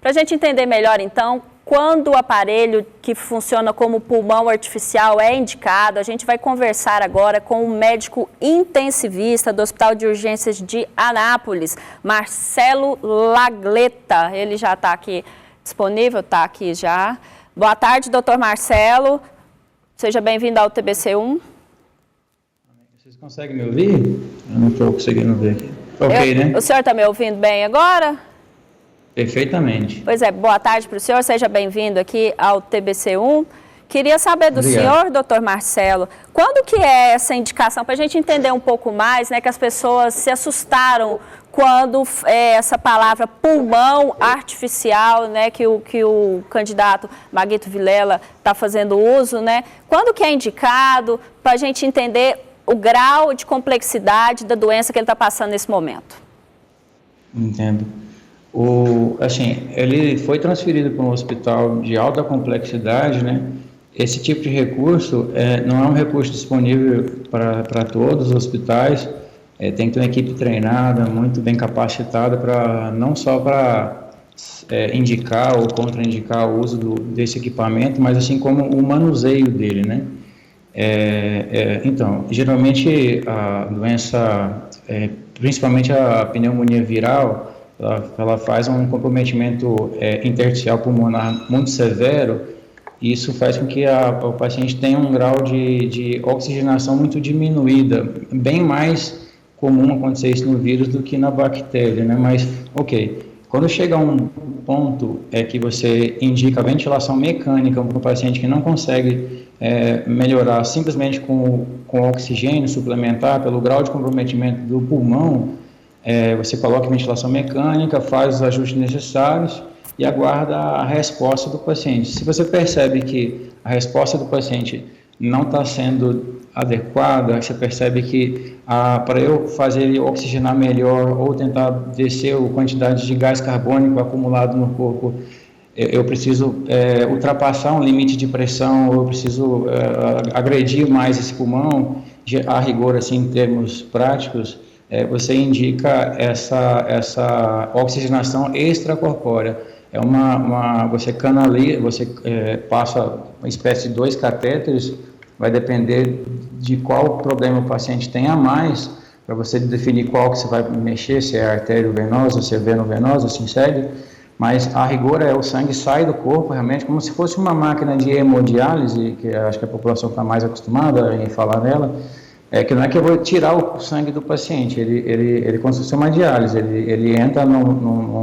Para a gente entender melhor, então, quando o aparelho que funciona como pulmão artificial é indicado, a gente vai conversar agora com o médico intensivista do Hospital de Urgências de Anápolis, Marcelo Lagletta. Ele já está aqui disponível, está aqui já. Boa tarde, doutor Marcelo. Seja bem-vindo ao TBC1. Vocês conseguem me ouvir? Eu não estou conseguindo ver aqui. Ok, né? O senhor está me ouvindo bem agora? Perfeitamente. Pois é, boa tarde para o senhor, seja bem-vindo aqui ao TBC1. Queria saber do senhor, doutor Marcelo, quando que é essa indicação, para a gente entender um pouco mais, né, que as pessoas se assustaram quando essa palavra pulmão artificial, né, que o candidato Maguito Vilela está fazendo uso, né, quando que é indicado, para a gente entender o grau de complexidade da doença que ele está passando nesse momento? Entendo. Assim, ele foi transferido para um hospital de alta complexidade, né? Esse tipo de recurso não é um recurso disponível para todos os hospitais. Tem que ter uma equipe treinada, muito bem capacitada, não só para indicar ou contraindicar o uso desse equipamento, mas assim como o manuseio dele, né? Então, geralmente a doença, principalmente a pneumonia viral, ela faz um comprometimento intersticial pulmonar muito severo, e isso faz com que o paciente tenha um grau de oxigenação muito diminuída, bem mais comum acontecer isso no vírus do que na bactéria, né? Mas, ok, quando chega a um ponto que você indica a ventilação mecânica para um paciente que não consegue melhorar simplesmente com oxigênio suplementar pelo grau de comprometimento do pulmão, você coloca a ventilação mecânica, faz os ajustes necessários e aguarda a resposta do paciente. Se você percebe que a resposta do paciente não está sendo adequada, você percebe que para eu fazer ele oxigenar melhor ou tentar descer a quantidade de gás carbônico acumulado no corpo, eu preciso ultrapassar um limite de pressão, eu preciso agredir mais esse pulmão, a rigor, assim, em termos práticos, você indica essa oxigenação extracorpórea. Você canaliza, você passa uma espécie de 2 catéteres, vai depender de qual problema o paciente tem a mais, para você definir qual que você vai mexer, se é artério-venosa, se é veno-venosa, se segue, mas a rigor o sangue sai do corpo realmente como se fosse uma máquina de hemodiálise, que acho que a população está mais acostumada em falar nela, que não é que eu vou tirar o sangue do paciente, ele como se fosse uma diálise, ele entra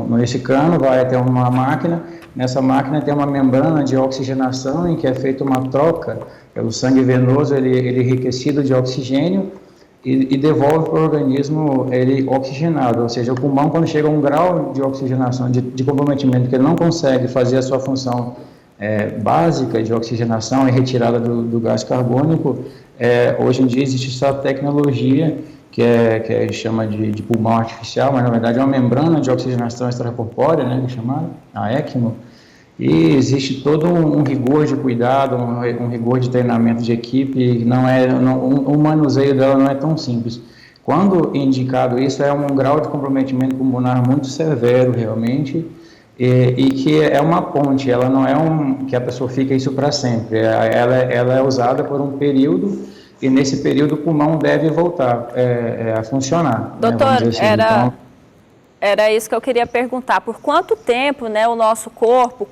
nesse cano, vai até uma máquina, nessa máquina tem uma membrana de oxigenação em que é feita uma troca pelo sangue venoso, ele enriquecido de oxigênio e devolve para o organismo ele oxigenado, ou seja, o pulmão quando chega a um grau de oxigenação, de comprometimento que ele não consegue fazer a sua função básica de oxigenação e retirada do gás carbônico, hoje em dia existe essa tecnologia que chama de pulmão artificial, mas na verdade é uma membrana de oxigenação extracorpórea, né, que chama a ECMO, e existe todo um rigor de cuidado, um rigor de treinamento de equipe, o manuseio dela não é tão simples. Quando indicado isso, é um grau de comprometimento pulmonar muito severo realmente, e que é uma ponte, ela não é que a pessoa fica isso para sempre, ela é usada por um período, e nesse período o pulmão deve voltar a funcionar. Doutor, né? Assim, era isso que eu queria perguntar, por quanto tempo, né, o nosso corpo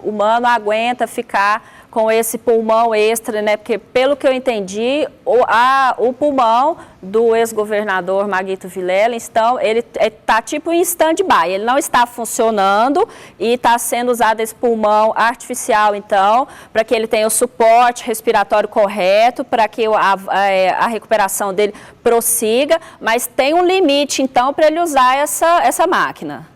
humano aguenta ficar com esse pulmão extra, né? Porque, pelo que eu entendi, o pulmão do ex-governador Maguito Vilela, então, ele está tipo em stand-by, ele não está funcionando e está sendo usado esse pulmão artificial, então, para que ele tenha o suporte respiratório correto, para que a recuperação dele prossiga, mas tem um limite, então, para ele usar essa máquina.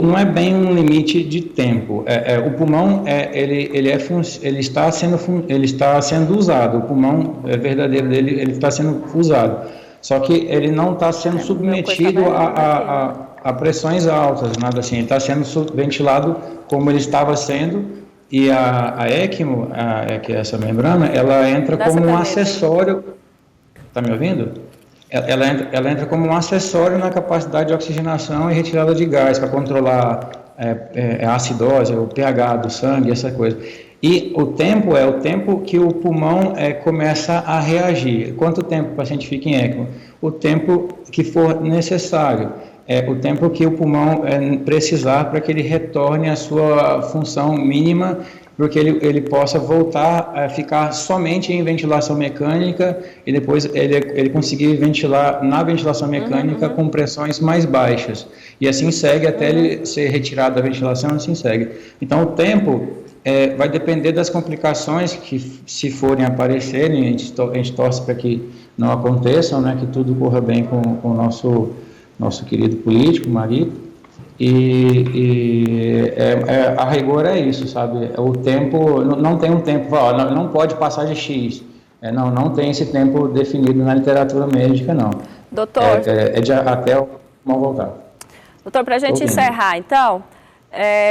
Não é bem um limite de tempo. O pulmão ele está sendo usado. O pulmão verdadeiro dele ele está sendo usado. Só que ele não está sendo submetido a pressões altas, nada assim. Ele está sendo ventilado como ele estava sendo. E a ECMO, que é essa membrana, ela entra como um acessório. Está me ouvindo? ela entra como um acessório na capacidade de oxigenação e retirada de gás, para controlar a acidose, o pH do sangue, essa coisa. E o tempo é o tempo que o pulmão começa a reagir. Quanto tempo o paciente fica em ECMO? O tempo que for necessário. O tempo que o pulmão precisar para que ele retorne à sua função mínima, para que ele possa voltar a ficar somente em ventilação mecânica e depois ele conseguir ventilar na ventilação mecânica com pressões mais baixas. E assim segue até ele ser retirado da ventilação, assim segue. Então, o tempo vai depender das complicações que, se forem aparecerem, a gente torce para que não aconteçam, né, que tudo corra bem com o nosso querido político, Marito. A rigor é isso, sabe? O tempo, não tem um tempo, não pode passar de X. Não tem esse tempo definido na literatura médica, não. Doutor. Até o mal voltar. Doutor, para a gente encerrar, então,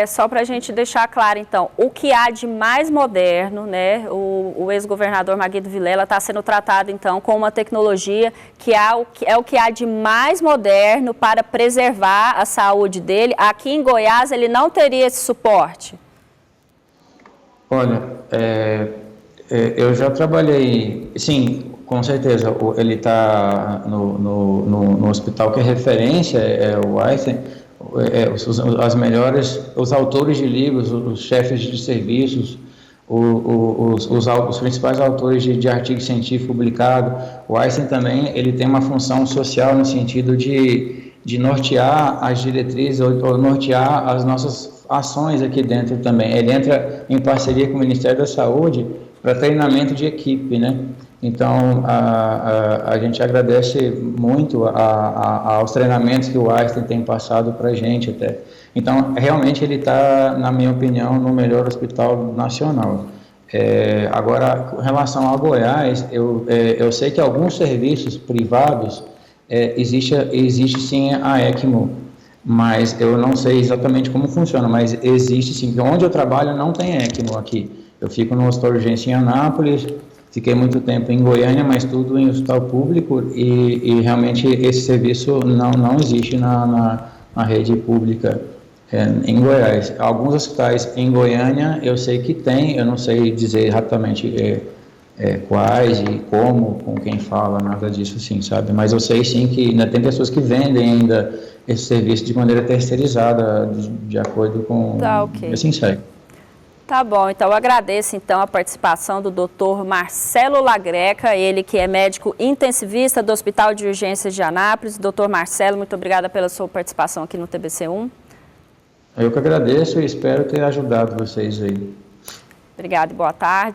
só para a gente deixar claro, então, o que há de mais moderno, né? O ex-governador Maguito Vilela está sendo tratado, então, com uma tecnologia que é o que há de mais moderno para preservar a saúde dele. Aqui em Goiás, ele não teria esse suporte? Olha, eu já trabalhei, sim, com certeza, ele está no hospital que é referência, o Einstein. As melhores, os autores de livros, os chefes de serviços, os principais autores de artigo científico publicado. O Einstein também, ele tem uma função social no sentido de nortear as diretrizes ou nortear as nossas ações aqui dentro também. Ele entra em parceria com o Ministério da Saúde para treinamento de equipe, né? Então, a gente agradece muito aos treinamentos que o Einstein tem passado para a gente até. Então, realmente ele está, na minha opinião, no melhor hospital nacional. Agora, com relação a Goiás, eu sei que alguns serviços privados, existe sim a ECMO, mas eu não sei exatamente como funciona, mas existe sim. Onde eu trabalho não tem ECMO aqui. Eu fico no hospital de urgência em Anápolis. Fiquei muito tempo em Goiânia, mas tudo em hospital público e realmente esse serviço não existe na rede pública em Goiás. Alguns hospitais em Goiânia eu sei que tem, eu não sei dizer exatamente quais e como, com quem fala, nada disso sim, sabe? Mas eu sei sim que ainda tem pessoas que vendem ainda esse serviço de maneira terceirizada, de acordo com... Tá, ok. Assim segue. Tá bom, então eu agradeço então a participação do Dr. Marcelo Lagreca, ele que é médico intensivista do Hospital de Urgências de Anápolis. Dr. Marcelo, muito obrigada pela sua participação aqui no TBC1. Eu que agradeço e espero ter ajudado vocês aí. Obrigada e boa tarde.